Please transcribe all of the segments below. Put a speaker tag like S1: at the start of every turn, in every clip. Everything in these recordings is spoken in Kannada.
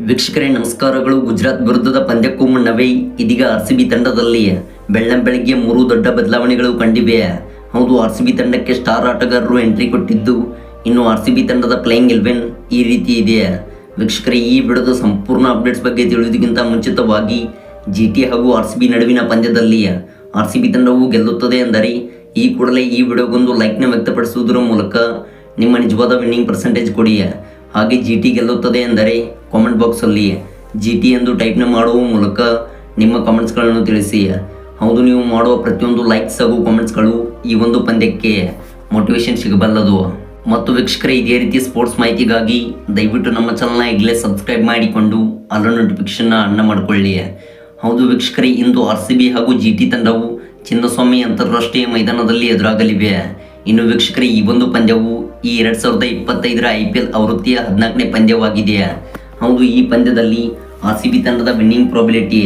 S1: ವೀಕ್ಷಕರೇ ನಮಸ್ಕಾರಗಳು. ಗುಜರಾತ್ ವಿರುದ್ಧದ ಪಂದ್ಯಕ್ಕೂ ಮುನ್ನವೇ ಇದೀಗ RCB ತಂಡದಲ್ಲಿ ಬೆಳ್ಳಂಬೆಳಗ್ಗೆ 3 ದೊಡ್ಡ ಬದಲಾವಣೆಗಳು ಕಂಡಿವೆ. ಹೌದು, RCB ತಂಡಕ್ಕೆ ಸ್ಟಾರ್ ಆಟಗಾರರು ಎಂಟ್ರಿ ಕೊಟ್ಟಿದ್ದು, ಇನ್ನು RCB ತಂಡದ ಪ್ಲೇಯಿಂಗ್ 11 ಈ ರೀತಿ ಇದೆ. ವೀಕ್ಷಕರೇ, ಈ ವಿಡಿಯೋದ ಸಂಪೂರ್ಣ ಅಪ್ಡೇಟ್ಸ್ ಬಗ್ಗೆ ತಿಳಿಯೋದಕ್ಕಿಂತ ಮುಂಚಿತವಾಗಿ GT ಹಾಗೂ RCB ನಡುವಿನ ಪಂದ್ಯದಲ್ಲಿ RCB ತಂಡವು ಗೆಲ್ಲುತ್ತದೆ ಎಂದರೆ ಈ ಕೂಡಲೇ ಈ ವಿಡಿಯೋಗೊಂದು ಲೈಕ್ನ ವ್ಯಕ್ತಪಡಿಸುವುದರ ಮೂಲಕ ನಿಮ್ಮ ನಿಜವಾದ ವಿನ್ನಿಂಗ್ ಪರ್ಸೆಂಟೇಜ್ ಕೊಡಿ. ಹಾಗೆ GT ಗೆಲ್ಲುತ್ತದೆ ಎಂದರೆ ಕಾಮೆಂಟ್ ಬಾಕ್ಸಲ್ಲಿ GT ಎಂದು ಟೈಪ್ನ ಮಾಡುವ ಮೂಲಕ ನಿಮ್ಮ ಕಾಮೆಂಟ್ಸ್ಗಳನ್ನು ತಿಳಿಸಿ. ಹೌದು, ನೀವು ಮಾಡುವ ಪ್ರತಿಯೊಂದು ಲೈಕ್ಸ್ ಹಾಗೂ ಕಾಮೆಂಟ್ಸ್ಗಳು ಈ ಒಂದು ಪಂದ್ಯಕ್ಕೆ ಮೋಟಿವೇಶನ್ ಸಿಗಬಲ್ಲದು. ಮತ್ತು ವೀಕ್ಷಕರೇ, ಇದೇ ರೀತಿ ಸ್ಪೋರ್ಟ್ಸ್ ಮಾಹಿತಿಗಾಗಿ ದಯವಿಟ್ಟು ನಮ್ಮ ಚಾನಲ್ನ ಈಗಲೇ ಸಬ್ಸ್ಕ್ರೈಬ್ ಮಾಡಿಕೊಂಡು ಅಲ್ಲೂ ನೋಟಿಫಿಕೇಶನ್ನ ಆನ್ ಮಾಡಿಕೊಳ್ಳಿ. ಹೌದು ವೀಕ್ಷಕರೇ, ಇಂದು RCB ಹಾಗೂ GT ತಂಡವು ಚಿನ್ನಸ್ವಾಮಿ ಅಂತಾರಾಷ್ಟ್ರೀಯ ಮೈದಾನದಲ್ಲಿ ಎದುರಾಗಲಿವೆ. ಇನ್ನು ವೀಕ್ಷಕರೇ, ಈ ಒಂದು ಪಂದ್ಯವು ಈ 2025ರ IPL ಆವೃತ್ತಿಯ 14ನೇ ಪಂದ್ಯವಾಗಿದೆ. ಹೌದು, ಈ ಪಂದ್ಯದಲ್ಲಿ RCB ತಂಡದ ವಿನ್ನಿಂಗ್ ಪ್ರಾಬಿಲಿಟಿ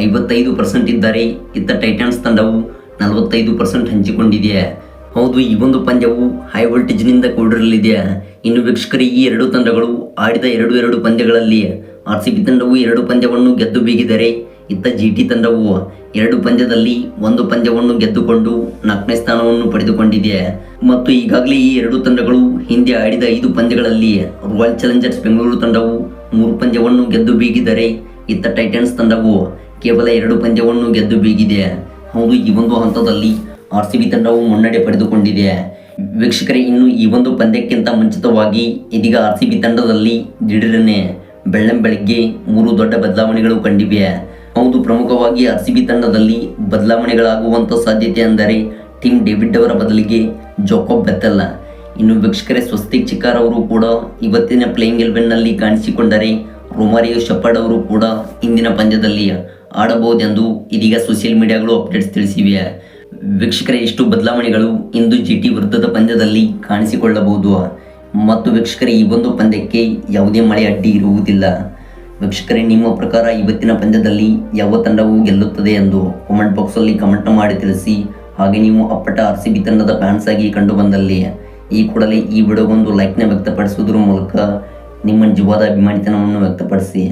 S1: 55% ಇದ್ದರೆ ಇತ್ತ ಟೈಟನ್ಸ್ ತಂಡವು 45% ಹಂಚಿಕೊಂಡಿದೆ. ಹೌದು, ಈ ಒಂದು ಪಂದ್ಯವು ಹೈ ವೋಲ್ಟೇಜ್ನಿಂದ ಕೂಡಿರಲಿದೆ. ಇನ್ನು ವೀಕ್ಷಕರೇ, ಈ ಎರಡು ತಂಡಗಳು ಆಡಿದ ಎರಡು ಪಂದ್ಯಗಳಲ್ಲಿ RCB ತಂಡವು 2 ಪಂದ್ಯವನ್ನು ಗೆದ್ದು ಬೀಗಿದರೆ ಇತ್ತ GT ತಂಡವು 2 ಪಂದ್ಯದಲ್ಲಿ 1 ಪಂದ್ಯವನ್ನು ಗೆದ್ದುಕೊಂಡು 4ನೇ ಸ್ಥಾನವನ್ನು ಪಡೆದುಕೊಂಡಿದೆ. ಮತ್ತು ಈಗಾಗಲೇ ಈ 2 ತಂಡಗಳು ಹಿಂದೆ ಆಡಿದ 5 ಪಂದ್ಯಗಳಲ್ಲಿ ರಾಯಲ್ ಚಾಲೆಂಜರ್ಸ್ ಬೆಂಗಳೂರು ತಂಡವು 3 ಪಂದ್ಯವನ್ನು ಗೆದ್ದು ಬೀಗಿದರೆ ಇತ್ತ ಟೈಟನ್ಸ್ ತಂಡವು ಕೇವಲ 2 ಪಂದ್ಯವನ್ನು ಗೆದ್ದು ಬೀಗಿದೆ. ಹೌದು, ಈ ಒಂದು ಹಂತದಲ್ಲಿ RCB ತಂಡವು ಮುನ್ನಡೆ ಪಡೆದುಕೊಂಡಿದೆ. ವೀಕ್ಷಕರೇ, ಇನ್ನು ಈ ಒಂದು ಪಂದ್ಯಕ್ಕಿಂತ ಮುಂಚಿತವಾಗಿ ಇದೀಗ RCB ತಂಡದಲ್ಲಿ ದಿಢೀರನೆ ಬೆಳ್ಳಂಬೆಳಗ್ಗೆ 3 ದೊಡ್ಡ ಬದಲಾವಣೆಗಳು ಕಂಡಿವೆ. ಹೌದು, ಪ್ರಮುಖವಾಗಿ RCB ತಂಡದಲ್ಲಿ ಬದಲಾವಣೆಗಳಾಗುವಂಥ ಸಾಧ್ಯತೆ ಅಂದರೆ ಟಿಮ್ ಡೇವಿಡ್ ಅವರ ಬದಲಿಗೆ ಜಾಕೋಬ್ ಬೆಥೆಲ್. ಇನ್ನು ವೀಕ್ಷಕರೇ, ಸ್ವಸ್ತಿಕ್ ಚಿಕಾರ್ ಅವರು ಕೂಡ ಇವತ್ತಿನ ಪ್ಲೇಯಿಂಗ್ 11ನಲ್ಲಿ ಕಾಣಿಸಿಕೊಂಡರೆ ರೊಮಾರಿಯೋ ಶೆಪರ್ಡ್ ಅವರು ಕೂಡ ಇಂದಿನ ಪಂದ್ಯದಲ್ಲಿ ಆಡಬಹುದೆಂದು ಇದೀಗ ಸೋಷಿಯಲ್ ಮೀಡಿಯಾಗಳು ಅಪ್ಡೇಟ್ಸ್ ತಿಳಿಸಿವೆ. ವೀಕ್ಷಕರೇ, ಇಷ್ಟು ಬದಲಾವಣೆಗಳು ಇಂದು GT ವಿರುದ್ಧದ ಪಂದ್ಯದಲ್ಲಿ ಕಾಣಿಸಿಕೊಳ್ಳಬಹುದು. ಮತ್ತು ವೀಕ್ಷಕರೇ, ಈ ಒಂದು ಪಂದ್ಯಕ್ಕೆ ಯಾವುದೇ ಮಳೆ ಅಡ್ಡಿ ಇರುವುದಿಲ್ಲ. ವೀಕ್ಷಕರೇ, ನಿಮ್ಮ ಪ್ರಕಾರ ಇವತ್ತಿನ ಪಂದ್ಯದಲ್ಲಿ ಯಾವ ತಂಡವು ಗೆಲ್ಲುತ್ತದೆ ಎಂದು ಕಾಮೆಂಟ್ ಬಾಕ್ಸಲ್ಲಿ ಕಮೆಂಟ್ ಮಾಡಿ ತಿಳಿಸಿ. ಹಾಗೆ ನೀವು ಅಪ್ಪಟ RCB ತಂಡದ ಫ್ಯಾನ್ಸ್ ಆಗಿ ಕಂಡು ಬಂದಲ್ಲಿ ಈ ಕೂಡಲೇ ಈ ವಿಡಿಯೋಗೊಂದು ಲೈಕ್ನ ವ್ಯಕ್ತಪಡಿಸುವುದರ ಮೂಲಕ ನಿಮ್ಮ ನಿಜವಾದ ಅಭಿಮಾನಿತನವನ್ನು ವ್ಯಕ್ತಪಡಿಸಿ.